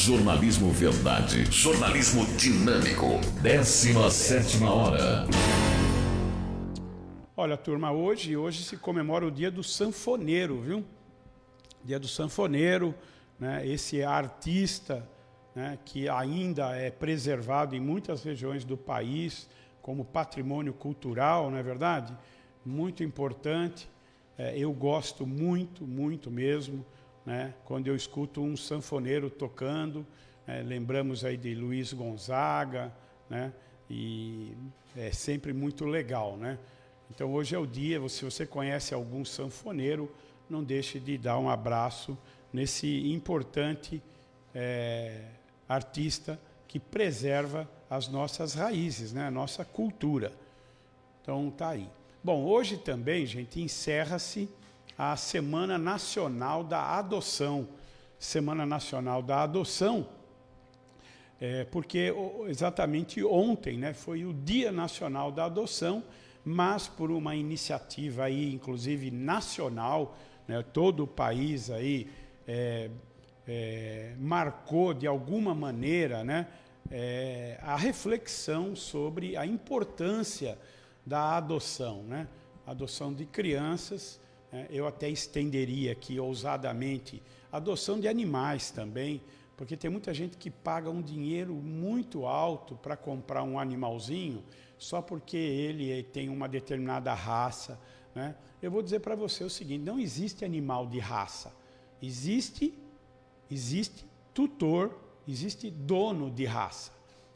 Jornalismo Verdade. Jornalismo dinâmico. 17ª hora. Olha, turma, hoje se comemora o dia do sanfoneiro, viu? Dia do sanfoneiro, né? Esse artista, né, que ainda é preservado em muitas regiões do país como patrimônio cultural, não é verdade? Muito importante. Eu gosto muito mesmo, né, quando eu escuto um sanfoneiro tocando. Lembramos aí de Luiz Gonzaga, né? E é sempre muito legal, né? Então hoje é o dia, se você conhece algum sanfoneiro, não deixe de dar um abraço nesse importante artista que preserva as nossas raízes, né? A nossa cultura. Então tá aí. Bom, hoje também, gente, encerra-se a Semana Nacional da Adoção. Semana Nacional da Adoção, porque exatamente ontem, né, foi o Dia Nacional da Adoção, mas por uma iniciativa aí, inclusive nacional, né, todo o país aí marcou de alguma maneira, né, a reflexão sobre a importância da adoção, né? Adoção de crianças, eu até estenderia aqui ousadamente, adoção de animais também, porque tem muita gente que paga um dinheiro muito alto para comprar um animalzinho, só porque ele tem uma determinada raça, né? Eu vou dizer para você o seguinte, não existe animal de raça, existe tutor, existe dono de raça,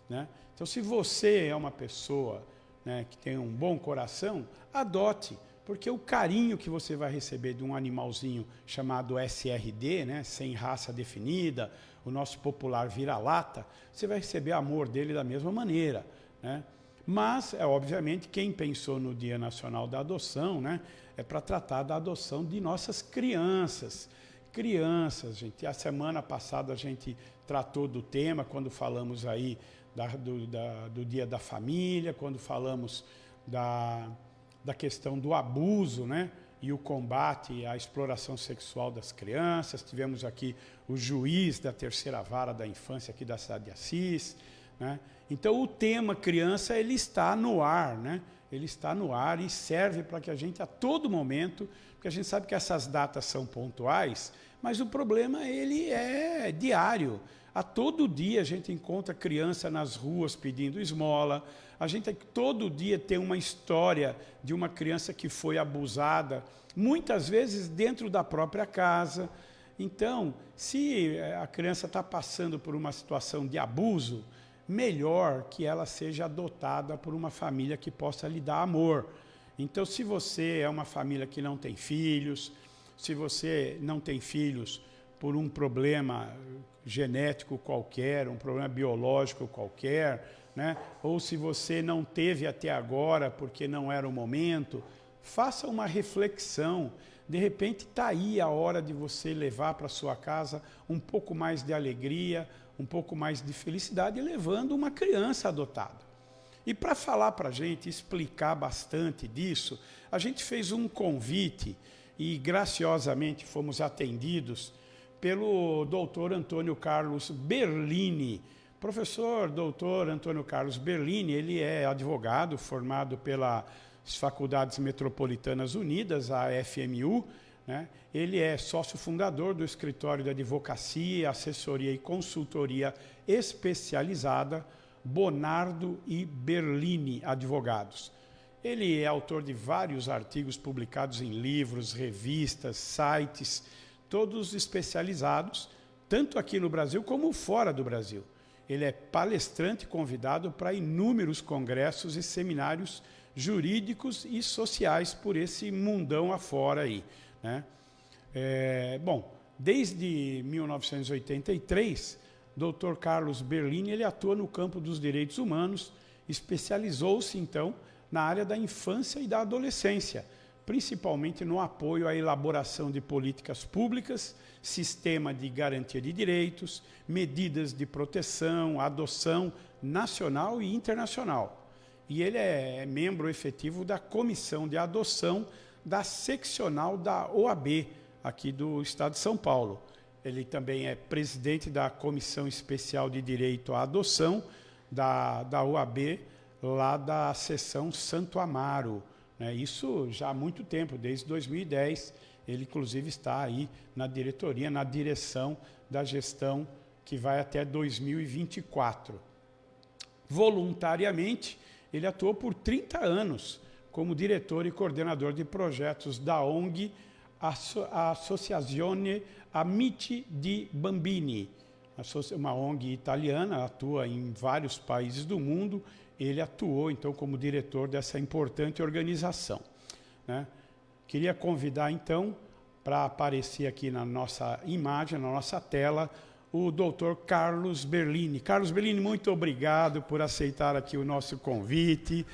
né? Então, se você é uma pessoa, né, que tem um bom coração, adote, porque o carinho que você vai receber de um animalzinho chamado SRD, né, sem raça definida, o nosso popular vira-lata, você vai receber amor dele da mesma maneira, né? Mas, obviamente, quem pensou no Dia Nacional da Adoção, né, é para tratar da adoção de nossas crianças. Crianças, gente, a semana passada a gente tratou do tema, quando falamos aí do Dia da Família, quando falamos da questão do abuso, né, e o combate à exploração sexual das crianças. Tivemos aqui o juiz da terceira vara da infância aqui da cidade de Assis, né? Então o tema criança, ele está no ar, né? Ele está no ar e serve para que a gente a todo momento, porque a gente sabe que essas datas são pontuais, mas o problema ele é diário. A todo dia a gente encontra criança nas ruas pedindo esmola, a gente todo dia tem uma história de uma criança que foi abusada, muitas vezes dentro da própria casa. Então, se a criança está passando por uma situação de abuso, melhor que ela seja adotada por uma família que possa lhe dar amor. Então, se você é uma família que não tem filhos, se você não tem filhos por um problema genético qualquer, um problema biológico qualquer, né? Ou se você não teve até agora porque não era o momento, faça uma reflexão. De repente está aí a hora de você levar para sua casa um pouco mais de alegria, um pouco mais de felicidade, levando uma criança adotada. E para falar para a gente, explicar bastante disso, a gente fez um convite e graciosamente fomos atendidos pelo doutor Antônio Carlos Berlini. Professor doutor Antônio Carlos Berlini, ele é advogado formado pelas Faculdades Metropolitanas Unidas, a FMU, né? Ele é sócio fundador do escritório de advocacia, assessoria e consultoria especializada Bonardo e Berlini Advogados. Ele é autor de vários artigos publicados em livros, revistas, sites, todos especializados, tanto aqui no Brasil como fora do Brasil. Ele é palestrante convidado para inúmeros congressos e seminários jurídicos e sociais por esse mundão afora aí, né? Bom, desde 1983, Dr. Carlos Berlini, ele atua no campo dos direitos humanos, especializou-se então na área da infância e da adolescência, principalmente no apoio à elaboração de políticas públicas, sistema de garantia de direitos, medidas de proteção, adoção nacional e internacional. E ele é membro efetivo da Comissão de Adoção da Seccional da OAB, aqui do Estado de São Paulo. Ele também é presidente da Comissão Especial de Direito à Adoção da UAB, lá da seção Santo Amaro, né? Isso já há muito tempo, desde 2010. Ele, inclusive, está aí na diretoria, na direção da gestão que vai até 2024. Voluntariamente, ele atuou por 30 anos como diretor e coordenador de projetos da ONG Associazione Amici di Bambini, uma ONG italiana, atua em vários países do mundo. Ele atuou, então, como diretor dessa importante organização, né? Queria convidar, então, para aparecer aqui na nossa imagem, na nossa tela, o doutor Carlos Berlini. Carlos Berlini, muito obrigado por aceitar aqui o nosso convite.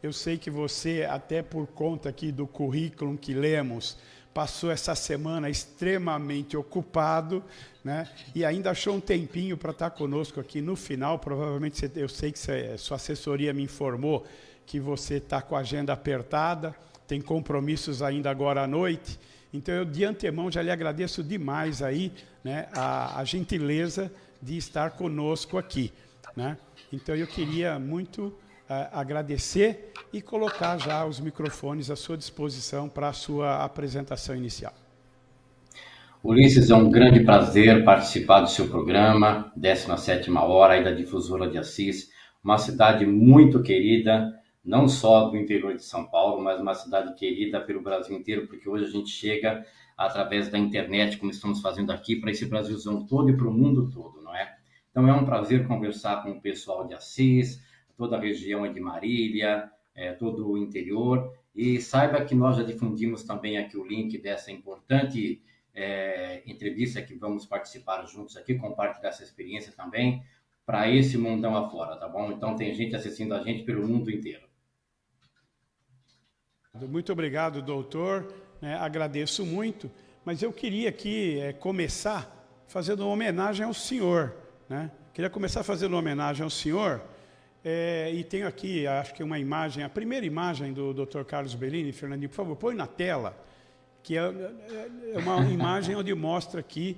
Eu sei que você, até por conta aqui do currículo que lemos, passou essa semana extremamente ocupado, né? E ainda achou um tempinho para estar conosco aqui no final. Provavelmente, eu sei que sua assessoria me informou que você está com a agenda apertada, tem compromissos ainda agora à noite. Então, eu de antemão já lhe agradeço demais aí, né, a gentileza de estar conosco aqui, né? Então, eu queria muito agradecer e colocar já os microfones à sua disposição para a sua apresentação inicial. Ulisses, é um grande prazer participar do seu programa, 17ª Hora, aí da Difusora de Assis, uma cidade muito querida, não só do interior de São Paulo, mas uma cidade querida pelo Brasil inteiro, porque hoje a gente chega através da internet, como estamos fazendo aqui, para esse Brasilzão todo e para o mundo todo, não é? Então é um prazer conversar com o pessoal de Assis, toda a região de Marília, todo o interior, e saiba que nós já difundimos também aqui o link dessa importante entrevista que vamos participar juntos aqui, compartilhar essa experiência também para esse mundão afora, tá bom? Então tem gente assistindo a gente pelo mundo inteiro. Muito obrigado, doutor, agradeço muito, mas eu queria aqui começar fazendo uma homenagem ao senhor, né? Queria começar fazendo uma homenagem ao senhor, e tenho aqui, acho que uma imagem, a primeira imagem do Dr. Carlos Berlini. Fernandinho, por favor, põe na tela, que é uma imagem onde mostra aqui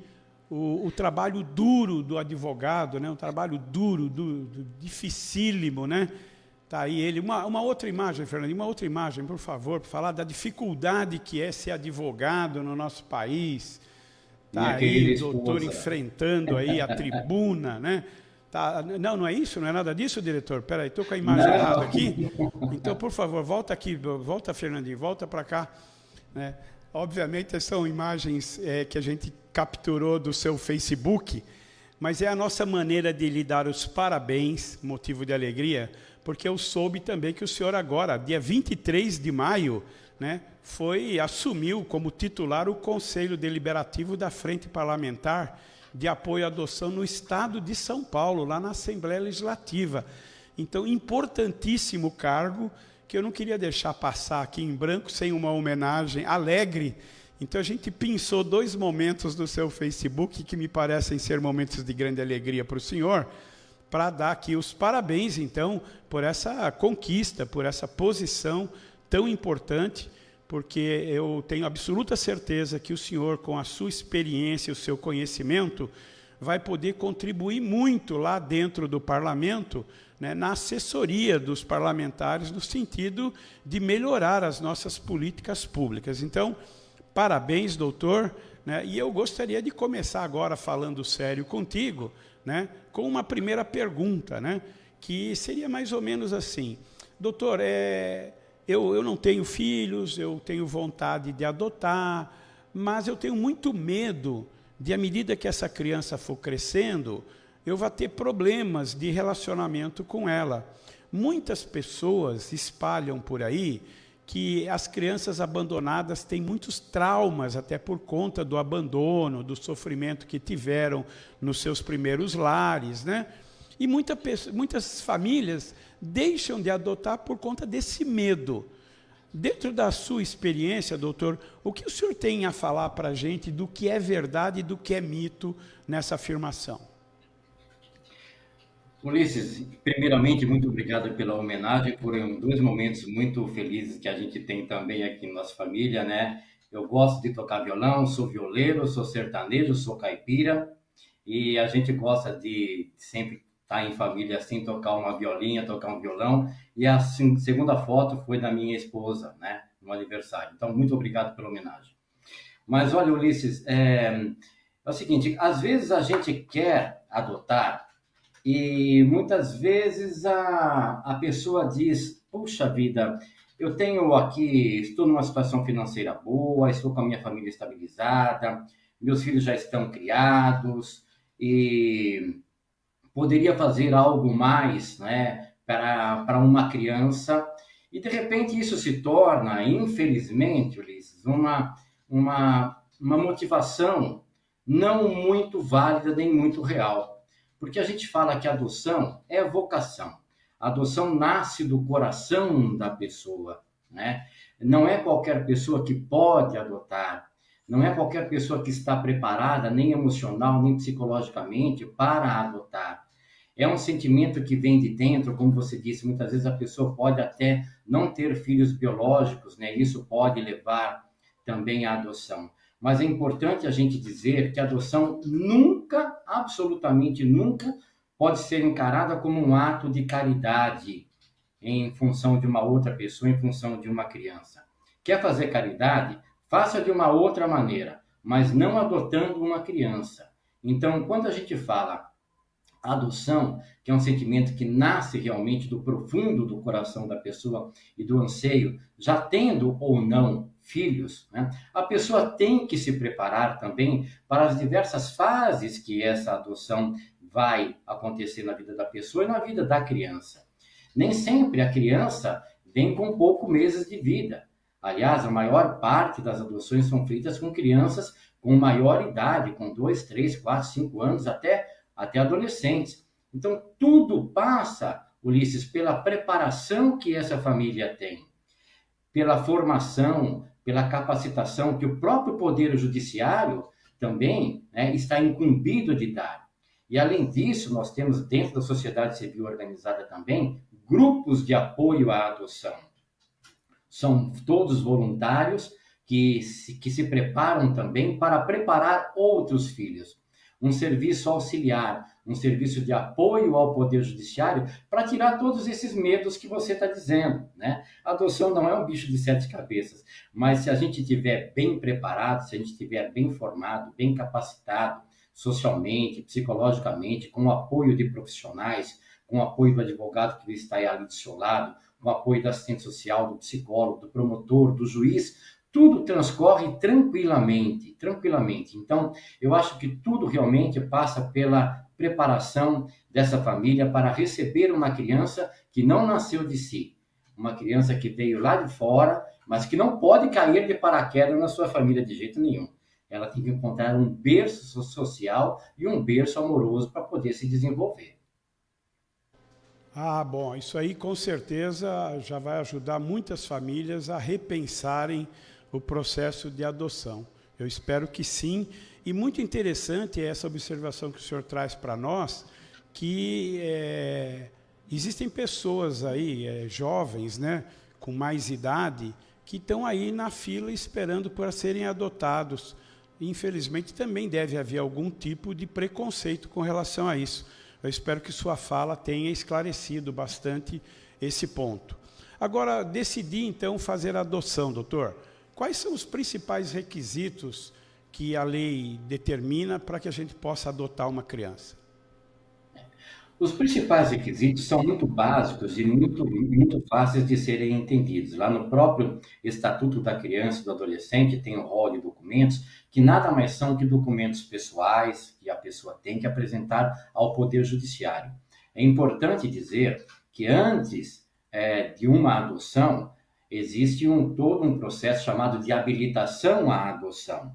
o trabalho duro do advogado, né? Um trabalho duro, dificílimo, né? Tá aí ele. Uma outra imagem, Fernandinho, uma outra imagem, por favor, para falar da dificuldade que é ser advogado no nosso país. Tá aí o doutor enfrentando aí a tribuna, né? Tá, não é isso? Não é nada disso, diretor? Espera aí, estou com a imagem errada aqui. Então, por favor, volta aqui, volta, Fernandinho, volta para cá, né? Obviamente, são imagens que a gente capturou do seu Facebook, mas é a nossa maneira de lhe dar os parabéns, motivo de alegria, porque eu soube também que o senhor agora, dia 23 de maio, né, assumiu como titular o Conselho Deliberativo da Frente Parlamentar de Apoio à Adoção no Estado de São Paulo, lá na Assembleia Legislativa. Então, importantíssimo cargo, que eu não queria deixar passar aqui em branco sem uma homenagem alegre. Então, a gente pensou 2 momentos do seu Facebook que me parecem ser momentos de grande alegria para o senhor, para dar aqui os parabéns, então, por essa conquista, por essa posição tão importante, porque eu tenho absoluta certeza que o senhor, com a sua experiência, o seu conhecimento, vai poder contribuir muito lá dentro do parlamento, né, na assessoria dos parlamentares, no sentido de melhorar as nossas políticas públicas. Então, parabéns, doutor, né, e eu gostaria de começar agora falando sério contigo, né, com uma primeira pergunta, né, que seria mais ou menos assim: doutor, eu não tenho filhos, eu tenho vontade de adotar, mas eu tenho muito medo de, à medida que essa criança for crescendo, eu vou ter problemas de relacionamento com ela. Muitas pessoas espalham por aí que as crianças abandonadas têm muitos traumas, até por conta do abandono, do sofrimento que tiveram nos seus primeiros lares, né? E muitas famílias deixam de adotar por conta desse medo. Dentro da sua experiência, doutor, o que o senhor tem a falar para a gente do que é verdade e do que é mito nessa afirmação? Ulisses, primeiramente, muito obrigado pela homenagem, por 2 momentos muito felizes que a gente tem também aqui na nossa família, né? Eu gosto de tocar violão, sou violeiro, sou sertanejo, sou caipira, e a gente gosta de sempre estar em família assim, tocar uma violinha, tocar um violão. E a segunda foto foi da minha esposa, né, no aniversário. Então, muito obrigado pela homenagem. Mas olha, Ulisses, é o seguinte, às vezes a gente quer adotar e muitas vezes a pessoa diz, puxa vida, eu tenho aqui, estou numa situação financeira boa, estou com a minha família estabilizada, meus filhos já estão criados e poderia fazer algo mais, né, para uma criança. E de repente isso se torna, infelizmente, Ulisses, uma motivação não muito válida nem muito real. Porque a gente fala que a adoção é vocação. A adoção nasce do coração da pessoa, né? Não é qualquer pessoa que pode adotar. Não é qualquer pessoa que está preparada, nem emocional, nem psicologicamente, para adotar. É um sentimento que vem de dentro, como você disse, muitas vezes a pessoa pode até não ter filhos biológicos, né? Isso pode levar também à adoção. Mas é importante a gente dizer que a adoção nunca, absolutamente nunca, pode ser encarada como um ato de caridade em função de uma outra pessoa, em função de uma criança. Quer fazer caridade? Faça de uma outra maneira, mas não adotando uma criança. Então, quando a gente fala adoção, que é um sentimento que nasce realmente do profundo do coração da pessoa e do anseio, já tendo ou não filhos, né? A pessoa tem que se preparar também para as diversas fases que essa adoção vai acontecer na vida da pessoa e na vida da criança. Nem sempre a criança vem com poucos meses de vida. Aliás, a maior parte das adoções são feitas com crianças com maior idade, com 2, 3, 4, 5 anos, até adolescentes. Então, tudo passa, Ulisses, pela preparação que essa família tem, pela formação, pela capacitação que o próprio Poder Judiciário também, né, está incumbido de dar. E, além disso, nós temos dentro da sociedade civil organizada também grupos de apoio à adoção. São todos voluntários que se preparam também para preparar outros filhos. Um serviço auxiliar, um serviço de apoio ao Poder Judiciário para tirar todos esses medos que você está dizendo, né? A adoção não é um bicho de 7 cabeças, mas se a gente estiver bem preparado, se a gente estiver bem formado, bem capacitado, socialmente, psicologicamente, com o apoio de profissionais, com o apoio do advogado que está ali do seu lado, com o apoio da assistente social, do psicólogo, do promotor, do juiz, tudo transcorre tranquilamente. Então, eu acho que tudo realmente passa pela preparação dessa família para receber uma criança que não nasceu de si, uma criança que veio lá de fora, mas que não pode cair de paraquedas na sua família de jeito nenhum. Ela tem que encontrar um berço social e um berço amoroso para poder se desenvolver. Ah, bom, isso aí com certeza já vai ajudar muitas famílias a repensarem o processo de adoção. Eu espero que sim. E muito interessante é essa observação que o senhor traz para nós, que existem pessoas aí, jovens, né, com mais idade, que estão aí na fila esperando para serem adotados. Infelizmente, também deve haver algum tipo de preconceito com relação a isso. Eu espero que sua fala tenha esclarecido bastante esse ponto. Agora, decidi então fazer a adoção, doutor. Quais são os principais requisitos que a lei determina para que a gente possa adotar uma criança? Os principais requisitos são muito básicos e muito fáceis de serem entendidos. Lá no próprio Estatuto da Criança e do Adolescente tem um rol de documentos que nada mais são que documentos pessoais que a pessoa tem que apresentar ao Poder Judiciário. É importante dizer que antes de uma adoção, existe todo um processo chamado de habilitação à adoção.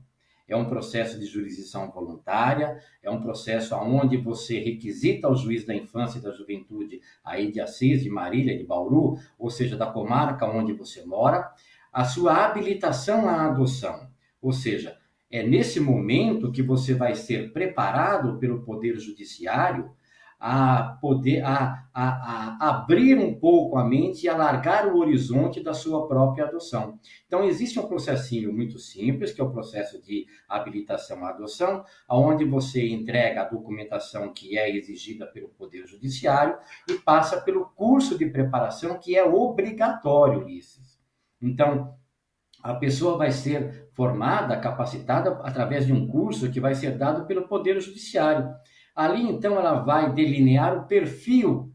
É um processo de jurisdição voluntária, é um processo onde você requisita ao juiz da infância e da juventude, aí de Assis, de Marília, de Bauru, ou seja, da comarca onde você mora, a sua habilitação à adoção. Ou seja, é nesse momento que você vai ser preparado pelo Poder Judiciário a poder a abrir um pouco a mente e alargar o horizonte da sua própria adoção. Então, existe um processinho muito simples, que é o processo de habilitação à adoção, onde você entrega a documentação que é exigida pelo Poder Judiciário e passa pelo curso de preparação que é obrigatório, Ulisses. Então, a pessoa vai ser formada, capacitada através de um curso que vai ser dado pelo Poder Judiciário. Ali, então, ela vai delinear o perfil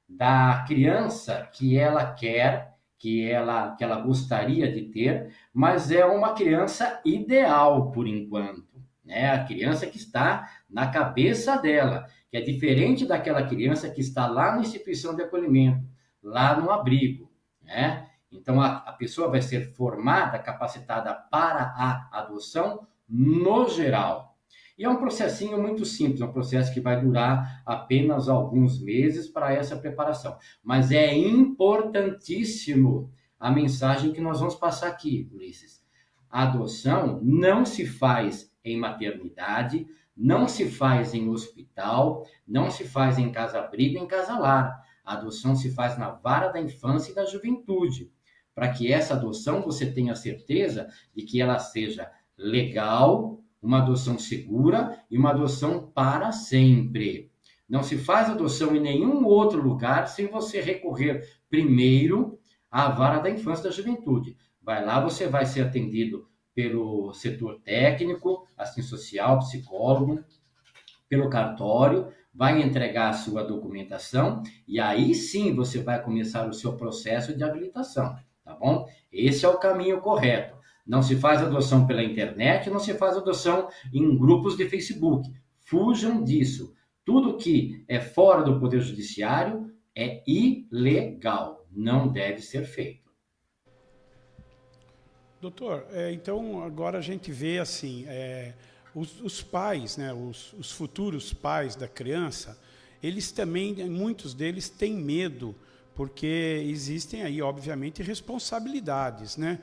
da criança que ela quer, que ela gostaria de ter, mas é uma criança ideal por enquanto, né? A criança que está na cabeça dela, que é diferente daquela criança que está lá na instituição de acolhimento, lá no abrigo, né? Então, a pessoa vai ser formada, capacitada para a adoção no geral. E é um processinho muito simples, um processo que vai durar apenas alguns meses para essa preparação. Mas é importantíssimo a mensagem que nós vamos passar aqui, Ulisses. A adoção não se faz em maternidade, não se faz em hospital, não se faz em casa-abrigo, em casa-lar. A adoção se faz na vara da infância e da juventude, para que essa adoção você tenha certeza de que ela seja legal, uma adoção segura e uma adoção para sempre. Não se faz adoção em nenhum outro lugar sem você recorrer primeiro à vara da infância e da juventude. Vai lá, você vai ser atendido pelo setor técnico, assistente social, psicólogo, pelo cartório, vai entregar a sua documentação e aí sim você vai começar o seu processo de habilitação, tá bom? Esse é o caminho correto. Não se faz adoção pela internet, não se faz adoção em grupos de Facebook. Fujam disso. Tudo que é fora do Poder Judiciário é ilegal, não deve ser feito. Doutor, então agora a gente vê assim, os pais, né, os futuros pais da criança, eles também, muitos deles têm medo, porque existem aí, obviamente, responsabilidades, né?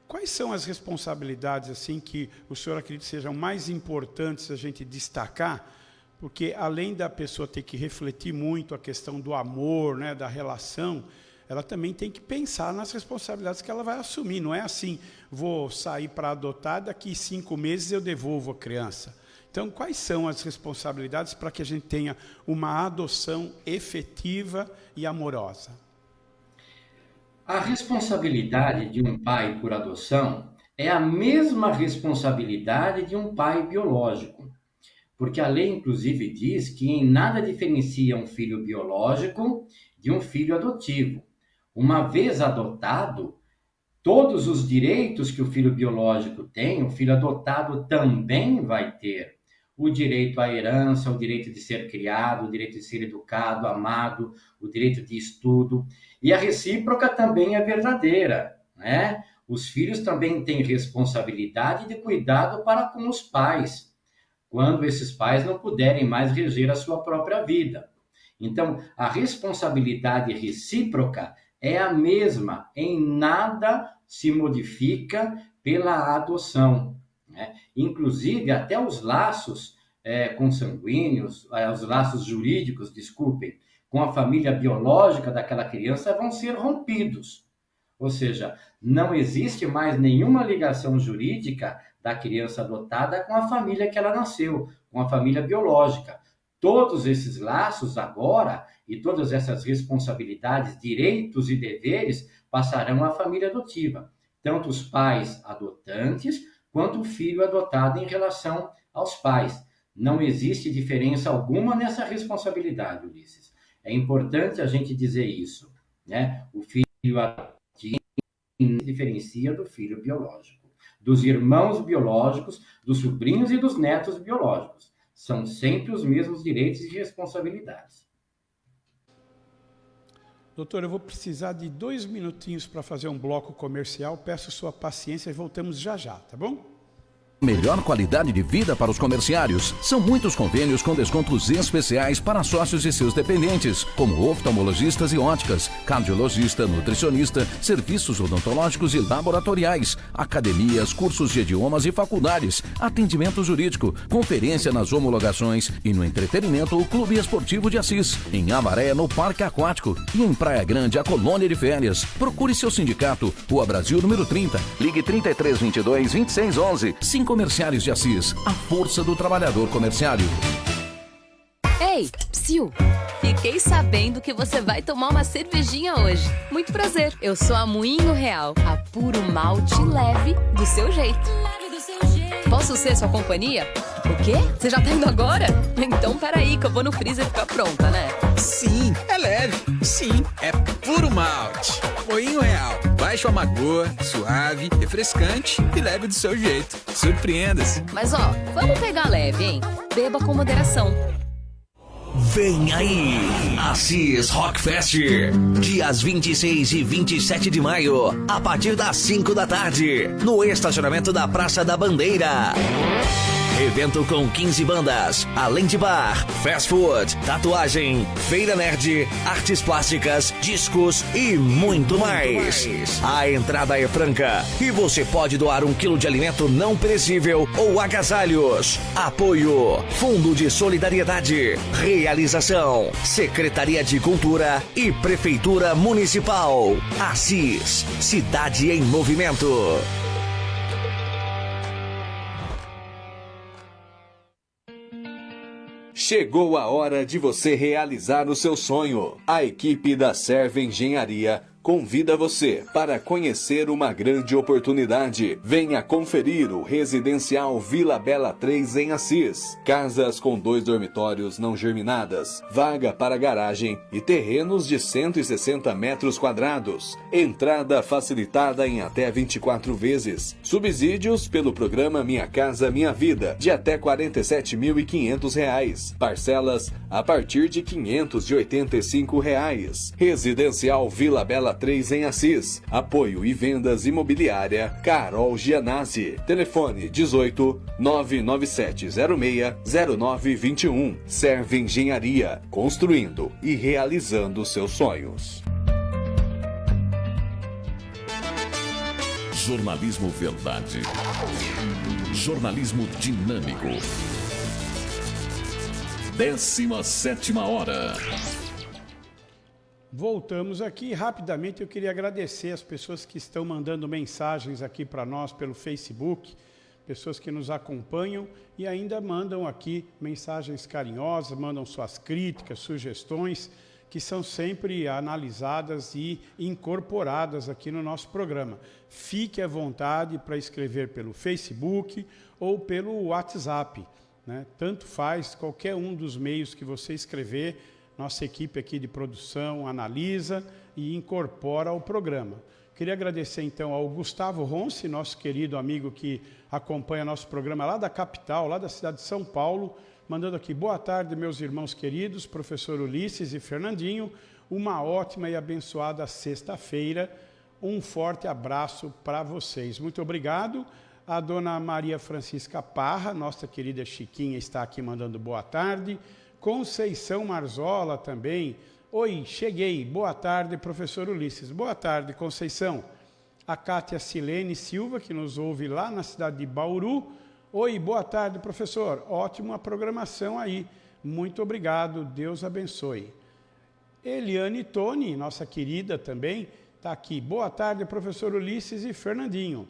Quais são as responsabilidades assim que o senhor acredita sejam mais importantes a gente destacar? Porque além da pessoa ter que refletir muito a questão do amor, né, da relação, ela também tem que pensar nas responsabilidades que ela vai assumir. Não é assim, vou sair para adotar, daqui 5 meses eu devolvo a criança. Então, quais são as responsabilidades para que a gente tenha uma adoção efetiva e amorosa? A responsabilidade de um pai por adoção é a mesma responsabilidade de um pai biológico, porque a lei, inclusive, diz que em nada diferencia um filho biológico de um filho adotivo. Uma vez adotado, todos os direitos que o filho biológico tem, o filho adotado também vai ter. O direito à herança, o direito de ser criado, o direito de ser educado, amado, o direito de estudo. E a recíproca também é verdadeira, né? Os filhos também têm responsabilidade de cuidado para com os pais, quando esses pais não puderem mais reger a sua própria vida. Então, a responsabilidade recíproca é a mesma, em nada se modifica pela adoção, né? Inclusive, até os laços consanguíneos, os laços jurídicos, desculpem, com a família biológica daquela criança vão ser rompidos. Ou seja, não existe mais nenhuma ligação jurídica da criança adotada com a família que ela nasceu, com a família biológica. Todos esses laços agora e todas essas responsabilidades, direitos e deveres passarão à família adotiva, tanto os pais adotantes quanto o filho adotado em relação aos pais. Não existe diferença alguma nessa responsabilidade, Ulisses. É importante a gente dizer isso, né? O filho adotivo diferencia do filho biológico, dos irmãos biológicos, dos sobrinhos e dos netos biológicos. São sempre os mesmos direitos e responsabilidades. Doutor, eu vou precisar de 2 minutinhos para fazer um bloco comercial. Peço sua paciência e voltamos já já, tá bom? Melhor qualidade de vida para os comerciários. São muitos convênios com descontos especiais para sócios e seus dependentes, como oftalmologistas e óticas, cardiologista, nutricionista, serviços odontológicos e laboratoriais, academias, cursos de idiomas e faculdades, atendimento jurídico, conferência nas homologações e no entretenimento o Clube Esportivo de Assis, em Avaré, no Parque Aquático e em Praia Grande, a colônia de férias. Procure seu sindicato, Rua Brasil, número 30. Ligue 3322-2611. Comerciários de Assis, a força do trabalhador comerciário. Ei, psiu! Fiquei sabendo que você vai tomar uma cervejinha hoje. Muito prazer, eu sou a Moinho Real, a puro malte leve do seu jeito. Posso ser sua companhia? O quê? Você já tá indo agora? Então peraí que eu vou no freezer ficar pronta, né? Sim, é leve. Sim, é puro malte. Moinho Real. Baixo amargor, suave, refrescante e leve do seu jeito. Surpreenda-se. Mas ó, vamos pegar leve, hein? Beba com moderação. Vem aí, Assis Rock Fest, dias 26 e 27 de maio, a partir das 5 da tarde, no estacionamento da Praça da Bandeira. Evento com 15 bandas, além de bar, fast food, tatuagem, feira nerd, artes plásticas, discos e muito mais. A entrada é franca e você pode doar 1 quilo de alimento não perecível ou agasalhos. Apoio, Fundo de Solidariedade. Realização, Secretaria de Cultura e Prefeitura Municipal. Assis, cidade em movimento. Chegou a hora de você realizar o seu sonho. A equipe da Serve Engenharia convida você para conhecer uma grande oportunidade. Venha conferir o Residencial Vila Bela 3 em Assis. Casas com 2 dormitórios não germinadas, vaga para garagem e terrenos de 160 metros quadrados. Entrada facilitada em até 24 vezes. Subsídios pelo programa Minha Casa Minha Vida, de até R$ 47.500. Parcelas a partir de R$ 585. Residencial Vila Bela 3 em Assis. Apoio e vendas imobiliária Carol Gianazzi. Telefone 18 997060921. Serve Engenharia, construindo e realizando seus sonhos. Jornalismo Verdade. Jornalismo dinâmico. 17ª hora. Voltamos aqui. Rapidamente eu queria agradecer as pessoas que estão mandando mensagens aqui para nós pelo Facebook, pessoas que nos acompanham e ainda mandam aqui mensagens carinhosas, mandam suas críticas, sugestões, que são sempre analisadas e incorporadas aqui no nosso programa. Fique à vontade para escrever pelo Facebook ou pelo WhatsApp, né? Tanto faz, qualquer um dos meios que você escrever, nossa equipe aqui de produção analisa e incorpora ao programa. Queria agradecer então ao Gustavo Ronce, nosso querido amigo que acompanha nosso programa lá da capital, lá da cidade de São Paulo, mandando aqui: boa tarde, meus irmãos queridos, professor Ulisses e Fernandinho, uma ótima e abençoada sexta-feira, um forte abraço para vocês. Muito obrigado. A dona Maria Francisca Parra, nossa querida Chiquinha, está aqui mandando boa tarde. Conceição Marzola também. Oi, cheguei. Boa tarde, professor Ulisses. Boa tarde, Conceição. A Cátia Silene Silva, que nos ouve lá na cidade de Bauru. Oi, boa tarde, professor. Ótima programação aí. Muito obrigado. Deus abençoe. Eliane Toni, nossa querida também, está aqui. Boa tarde, professor Ulisses e Fernandinho.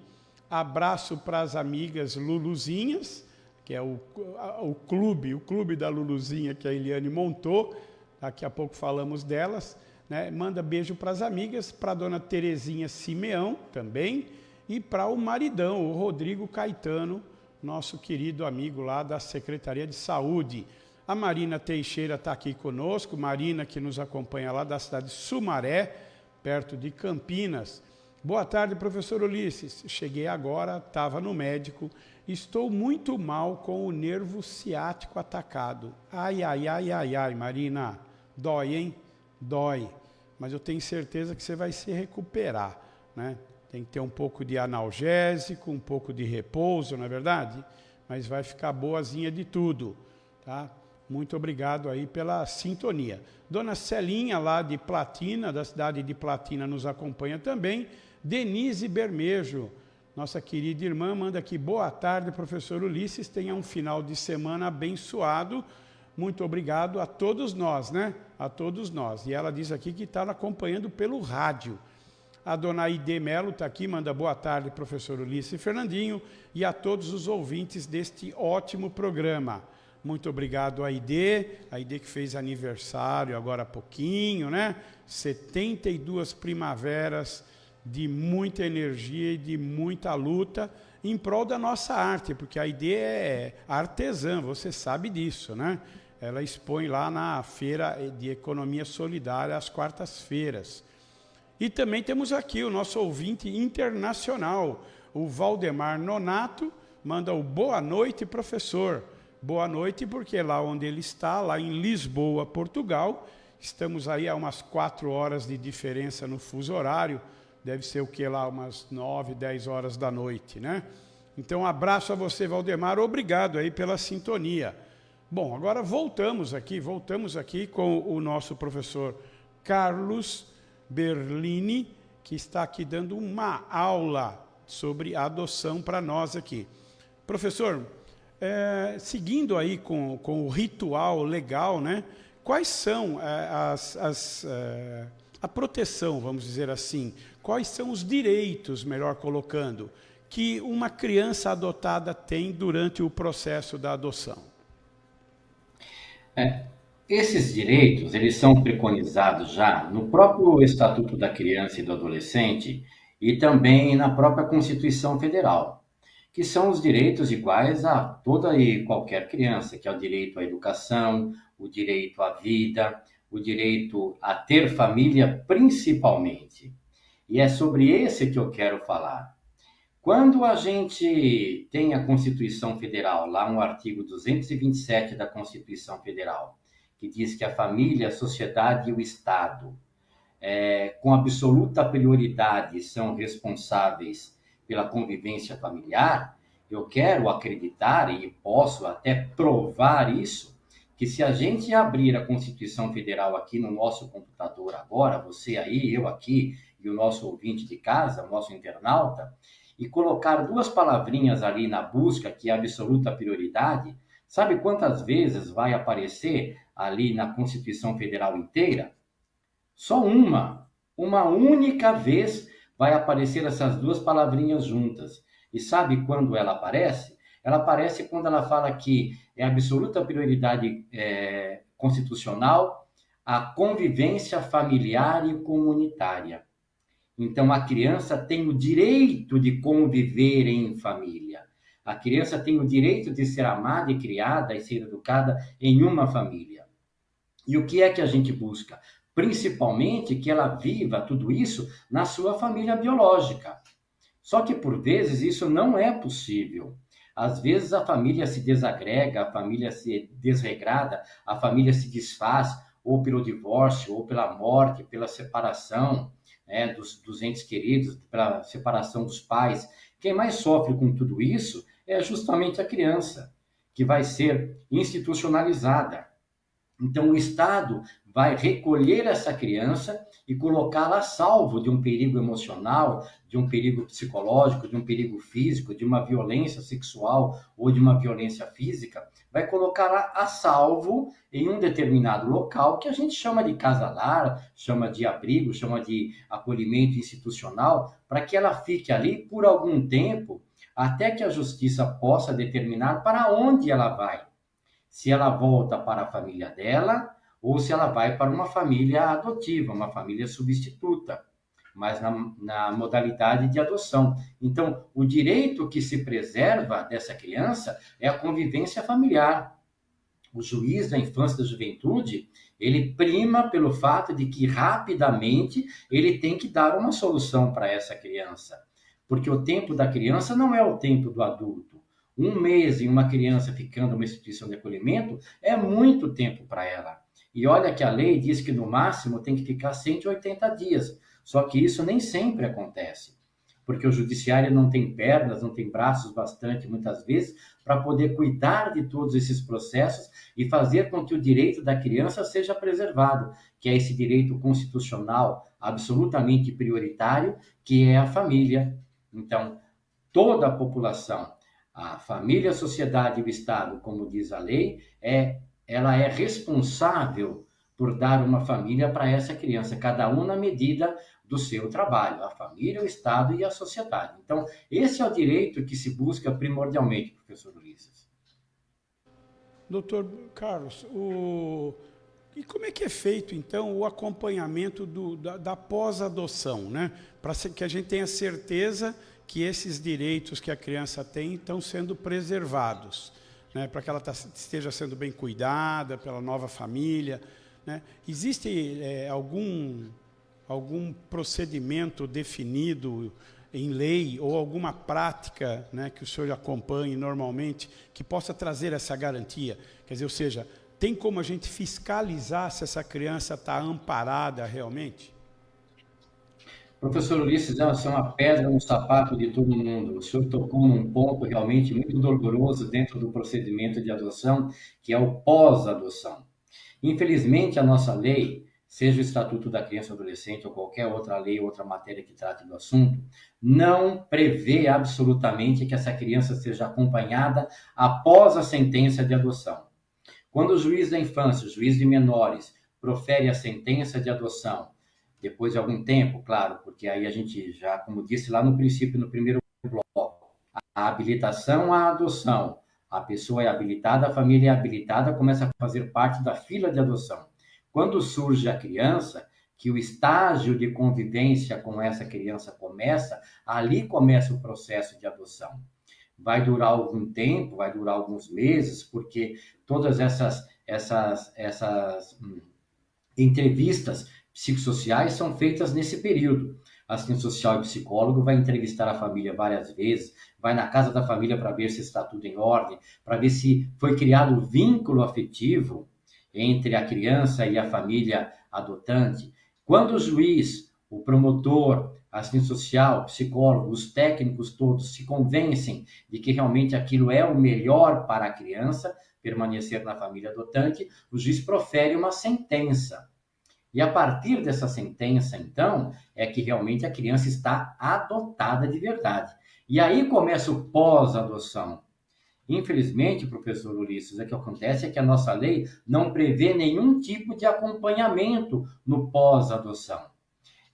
Abraço para as amigas Luluzinhas, que é o clube da Luluzinha que a Eliane montou. Daqui a pouco falamos delas, né? Manda beijo para as amigas, para a dona Terezinha Simeão também, e para o maridão, o Rodrigo Caetano, nosso querido amigo lá da Secretaria de Saúde. A Marina Teixeira está aqui conosco, Marina que nos acompanha lá da cidade de Sumaré, perto de Campinas. Boa tarde, professor Ulisses. Cheguei agora, estava no médico. Estou muito mal com o nervo ciático atacado. Ai, ai, ai, ai, ai, Marina. Dói, hein? Dói. Mas eu tenho certeza que você vai se recuperar, né? Tem que ter um pouco de analgésico, um pouco de repouso, não é verdade? Mas vai ficar boazinha de tudo, tá? Muito obrigado aí pela sintonia. Dona Celinha, lá de Platina, da cidade de Platina, nos acompanha também. Denise Bermejo, nossa querida irmã, manda aqui: boa tarde, professor Ulisses, tenha um final de semana abençoado. Muito obrigado a todos nós, né? A todos nós. E ela diz aqui que está acompanhando pelo rádio. A dona Aide Melo está aqui, manda boa tarde, professor Ulisses e Fernandinho, e a todos os ouvintes deste ótimo programa. Muito obrigado, Aide que fez aniversário agora há pouquinho, né? 72 primaveras de muita energia e de muita luta em prol da nossa arte, porque a Aide é artesã, você sabe disso, né? Ela expõe lá na Feira de Economia Solidária às quartas-feiras. E também temos aqui o nosso ouvinte internacional, o Valdemar Nonato, manda o boa noite, professor. Boa noite, porque lá onde ele está, lá em Lisboa, Portugal, estamos aí a umas 4 horas de diferença no fuso horário, deve ser o que lá, umas 9, 10 horas da noite, né? Então, um abraço a você, Valdemar, obrigado aí pela sintonia. Bom, agora voltamos aqui com o nosso professor Carlos Berlini, que está aqui dando uma aula sobre adoção para nós aqui. Professor, seguindo aí com o ritual legal, né? Quais são a proteção, vamos dizer assim, quais são os direitos, melhor colocando, que uma criança adotada tem durante o processo da adoção? Esses direitos, eles são preconizados já no próprio Estatuto da Criança e do Adolescente e também na própria Constituição Federal, que são os direitos iguais a toda e qualquer criança, que é o direito à educação, o direito à vida, o direito a ter família principalmente. E é sobre esse que eu quero falar. Quando a gente tem a Constituição Federal, lá no artigo 227 da Constituição Federal, que diz que a família, a sociedade e o Estado, com absoluta prioridade, são responsáveis pela convivência familiar, eu quero acreditar e posso até provar isso, que se a gente abrir a Constituição Federal aqui no nosso computador agora, você aí, eu aqui e o nosso ouvinte de casa, o nosso internauta, e colocar 2 palavrinhas ali na busca, que é absoluta prioridade, sabe quantas vezes vai aparecer ali na Constituição Federal inteira? Só uma única vez vai aparecer essas 2 palavrinhas juntas. E sabe quando ela aparece? Ela aparece quando ela fala que é absoluta prioridade constitucional a convivência familiar e comunitária. Então, a criança tem o direito de conviver em família. A criança tem o direito de ser amada e criada e ser educada em uma família. E o que é que a gente busca? Principalmente que ela viva tudo isso na sua família biológica. Só que, por vezes, isso não é possível. Às vezes, a família se desagrega, a família se desregrada, a família se desfaz, ou pelo divórcio, ou pela morte, pela separação, dos entes queridos, pela separação dos pais. Quem mais sofre com tudo isso é justamente a criança, que vai ser institucionalizada. Então, o Estado vai recolher essa criança e colocá-la a salvo de um perigo emocional, de um perigo psicológico, de um perigo físico, de uma violência sexual ou de uma violência física, vai colocá-la a salvo em um determinado local que a gente chama de casa-lar, chama de abrigo, chama de acolhimento institucional, para que ela fique ali por algum tempo, até que a justiça possa determinar para onde ela vai. Se ela volta para a família dela, ou se ela vai para uma família adotiva, uma família substituta, mas na modalidade de adoção. Então, o direito que se preserva dessa criança é a convivência familiar. O juiz da infância e da juventude, ele prima pelo fato de que rapidamente ele tem que dar uma solução para essa criança, porque o tempo da criança não é o tempo do adulto. 1 mês em uma criança ficando numa instituição de acolhimento é muito tempo para ela. E olha que a lei diz que no máximo tem que ficar 180 dias. Só que isso nem sempre acontece. porque o judiciário não tem pernas, não tem braços bastante, muitas vezes, para poder cuidar de todos esses processos e fazer com que o direito da criança seja preservado, que é esse direito constitucional absolutamente prioritário, que é a família. Então, toda a população, a família, a sociedade e o Estado, como diz a lei, ela é responsável por dar uma família para essa criança, cada um na medida do seu trabalho, a família, o Estado e a sociedade. Então, esse é o direito que se busca primordialmente, professor Ulisses. Doutor Carlos, e como é que é feito, então, o acompanhamento da pós-adoção, né? Para que a gente tenha certeza que esses direitos que a criança tem estão sendo preservados, né? Para que ela esteja sendo bem cuidada pela nova família, né? Existe algum procedimento definido em lei ou alguma prática, né, que o senhor acompanhe normalmente que possa trazer essa garantia? Quer dizer, ou seja, tem como a gente fiscalizar se essa criança está amparada realmente? Professor Ulisses, essa é uma pedra no sapato de todo mundo. O senhor tocou num ponto realmente muito doloroso dentro do procedimento de adoção, que é o pós-adoção. Infelizmente, a nossa lei, seja o Estatuto da Criança e Adolescente ou qualquer outra lei, outra matéria que trate do assunto, não prevê absolutamente que essa criança seja acompanhada após a sentença de adoção. Quando o juiz da infância, o juiz de menores, profere a sentença de adoção, depois de algum tempo, claro, porque aí a gente já, como disse lá no princípio, no primeiro bloco, a habilitação à adoção, a pessoa é habilitada, a família é habilitada, começa a fazer parte da fila de adoção. Quando surge a criança, que o estágio de convivência com essa criança começa, ali começa o processo de adoção. Vai durar algum tempo, vai durar alguns meses, porque todas essas entrevistas psicossociais são feitas nesse período. Assistente social e psicólogo vai entrevistar a família várias vezes, vai na casa da família para ver se está tudo em ordem, para ver se foi criado um vínculo afetivo entre a criança e a família adotante. Quando o juiz, o promotor, assistente social, psicólogo, os técnicos todos se convencem de que realmente aquilo é o melhor para a criança, permanecer na família adotante, o juiz profere uma sentença. E a partir dessa sentença, então, é que realmente a criança está adotada de verdade. E aí começa o pós-adoção. Infelizmente, professor Ulisses, o que acontece é que a nossa lei não prevê nenhum tipo de acompanhamento no pós-adoção.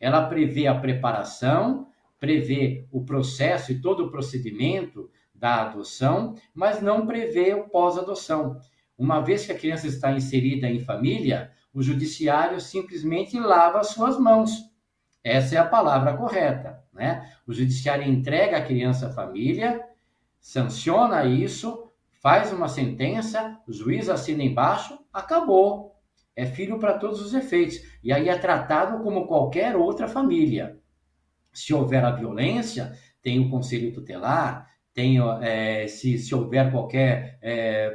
Ela prevê a preparação, prevê o processo e todo o procedimento da adoção, mas não prevê o pós-adoção. Uma vez que a criança está inserida em família, o judiciário simplesmente lava as suas mãos. Essa é a palavra correta, né? O judiciário entrega a criança à família, sanciona isso, faz uma sentença, o juiz assina embaixo, acabou. É filho para todos os efeitos. E aí é tratado como qualquer outra família. Se houver a violência, tem o conselho tutelar, se houver qualquer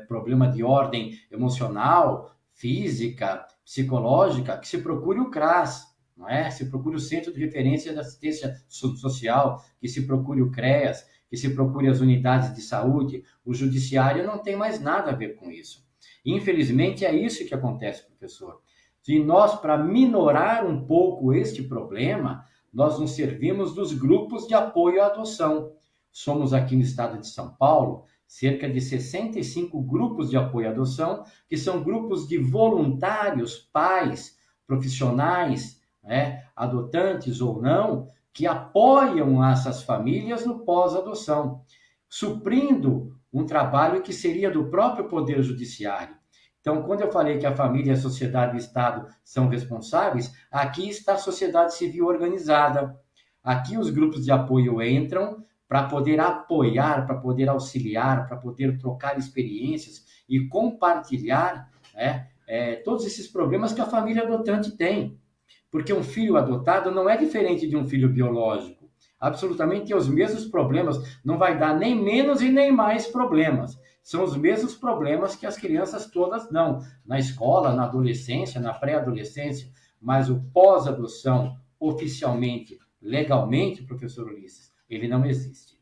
problema de ordem emocional, física, psicológica, que se procure o CRAS, não é? Se procure o Centro de Referência de Assistência Social, que se procure o CREAS, que se procure as unidades de saúde. O judiciário não tem mais nada a ver com isso. Infelizmente, é isso que acontece, professor. E nós, para minorar um pouco este problema, nós nos servimos dos grupos de apoio à adoção. Somos aqui no estado de São Paulo, cerca de 65 grupos de apoio à adoção, que são grupos de voluntários, pais, profissionais, né, adotantes ou não, que apoiam essas famílias no pós-adoção, suprindo um trabalho que seria do próprio Poder Judiciário. Então, quando eu falei que a família, a sociedade e o Estado são responsáveis, aqui está a sociedade civil organizada. Aqui os grupos de apoio entram para poder apoiar, para poder auxiliar, para poder trocar experiências e compartilhar, né, todos esses problemas que a família adotante tem. Porque um filho adotado não é diferente de um filho biológico. Absolutamente tem os mesmos problemas, não vai dar nem menos e nem mais problemas. São os mesmos problemas que as crianças todas dão, na escola, na adolescência, na pré-adolescência, mas o pós-adoção, oficialmente, legalmente, professor Ulisses, ele não existe.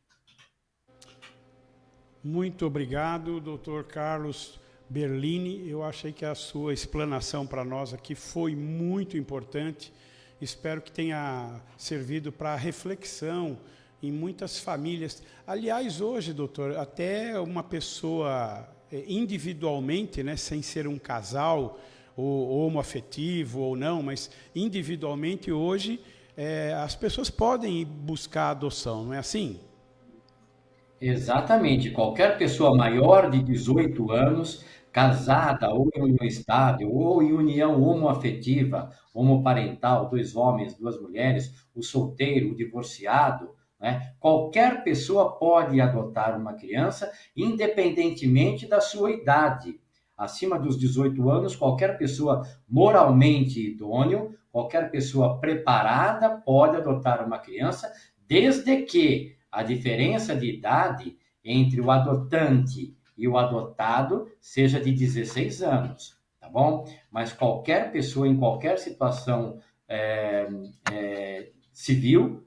Muito obrigado, Dr. Carlos Berlini. Eu achei que a sua explanação para nós aqui foi muito importante. Espero que tenha servido para reflexão em muitas famílias. Aliás, hoje, doutor, até uma pessoa individualmente, né, sem ser um casal, ou homoafetivo ou não, mas individualmente hoje as pessoas podem buscar adoção, não é assim? Exatamente. Qualquer pessoa maior de 18 anos, casada ou em união estável, ou em união homoafetiva, homoparental, 2 homens, 2 mulheres, o solteiro, o divorciado, né? Qualquer pessoa pode adotar uma criança, independentemente da sua idade. Acima dos 18 anos, qualquer pessoa moralmente idônea, qualquer pessoa preparada pode adotar uma criança, desde que a diferença de idade entre o adotante e o adotado seja de 16 anos, tá bom? Mas qualquer pessoa, em qualquer situação civil,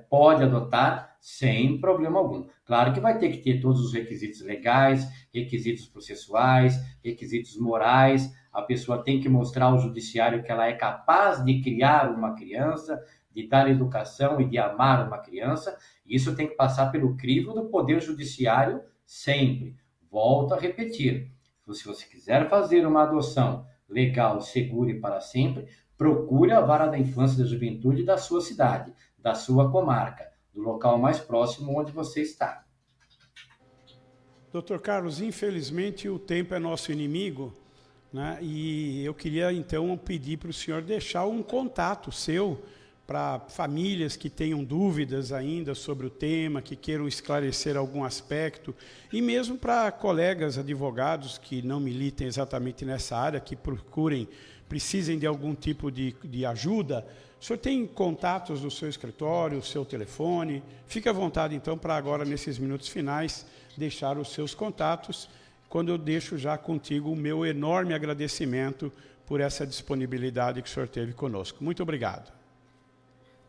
pode adotar sem problema algum. Claro que vai ter que ter todos os requisitos legais, requisitos processuais, requisitos morais. A pessoa tem que mostrar ao judiciário que ela é capaz de criar uma criança, de dar educação e de amar uma criança. Isso tem que passar pelo crivo do Poder Judiciário sempre. Volto a repetir, se você quiser fazer uma adoção legal, segura e para sempre, procure a Vara da Infância e da Juventude da sua cidade, da sua comarca, do local mais próximo onde você está. Doutor Carlos, infelizmente o tempo é nosso inimigo, né? E eu queria então pedir para o senhor deixar um contato seu para famílias que tenham dúvidas ainda sobre o tema, que queiram esclarecer algum aspecto, e mesmo para colegas advogados que não militem exatamente nessa área, que precisem de algum tipo de ajuda. O senhor tem contatos do seu escritório, o seu telefone? Fique à vontade, então, para agora, nesses minutos finais, deixar os seus contatos, quando eu deixo já contigo o meu enorme agradecimento por essa disponibilidade que o senhor teve conosco. Muito obrigado.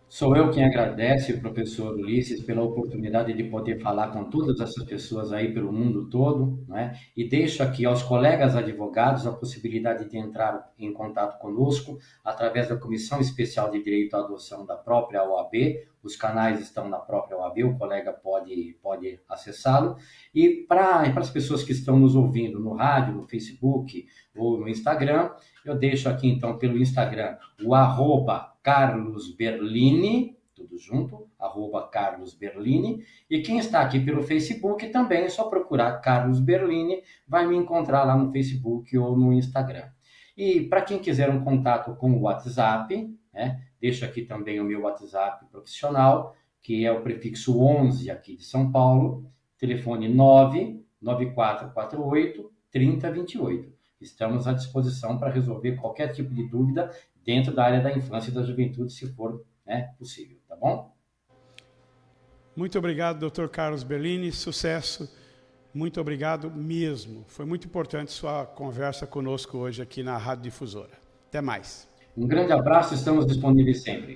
Sou eu quem agradece, professor Ulisses, pela oportunidade de poder falar com todas essas pessoas aí pelo mundo todo, né? E deixo aqui aos colegas advogados a possibilidade de entrar em contato conosco através da Comissão Especial de Direito à Adoção da própria OAB. Os canais estão na própria OAB, o colega pode acessá-lo. E para as pessoas que estão nos ouvindo no rádio, no Facebook ou no Instagram, eu deixo aqui então pelo Instagram o @Carlos Berlini, tudo junto, @Carlos Berlini. E quem está aqui pelo Facebook também é só procurar Carlos Berlini, vai me encontrar lá no Facebook ou no Instagram. E para quem quiser um contato com o WhatsApp, né, deixo aqui também o meu WhatsApp profissional, que é o prefixo 11 aqui de São Paulo, telefone 99448 3028. Estamos à disposição para resolver qualquer tipo de dúvida dentro da área da infância e da juventude, se for, né, possível, tá bom? Muito obrigado, doutor Carlos Berlini, sucesso, muito obrigado mesmo. Foi muito importante sua conversa conosco hoje aqui na Rádio Difusora. Até mais. Um grande abraço, estamos disponíveis sempre.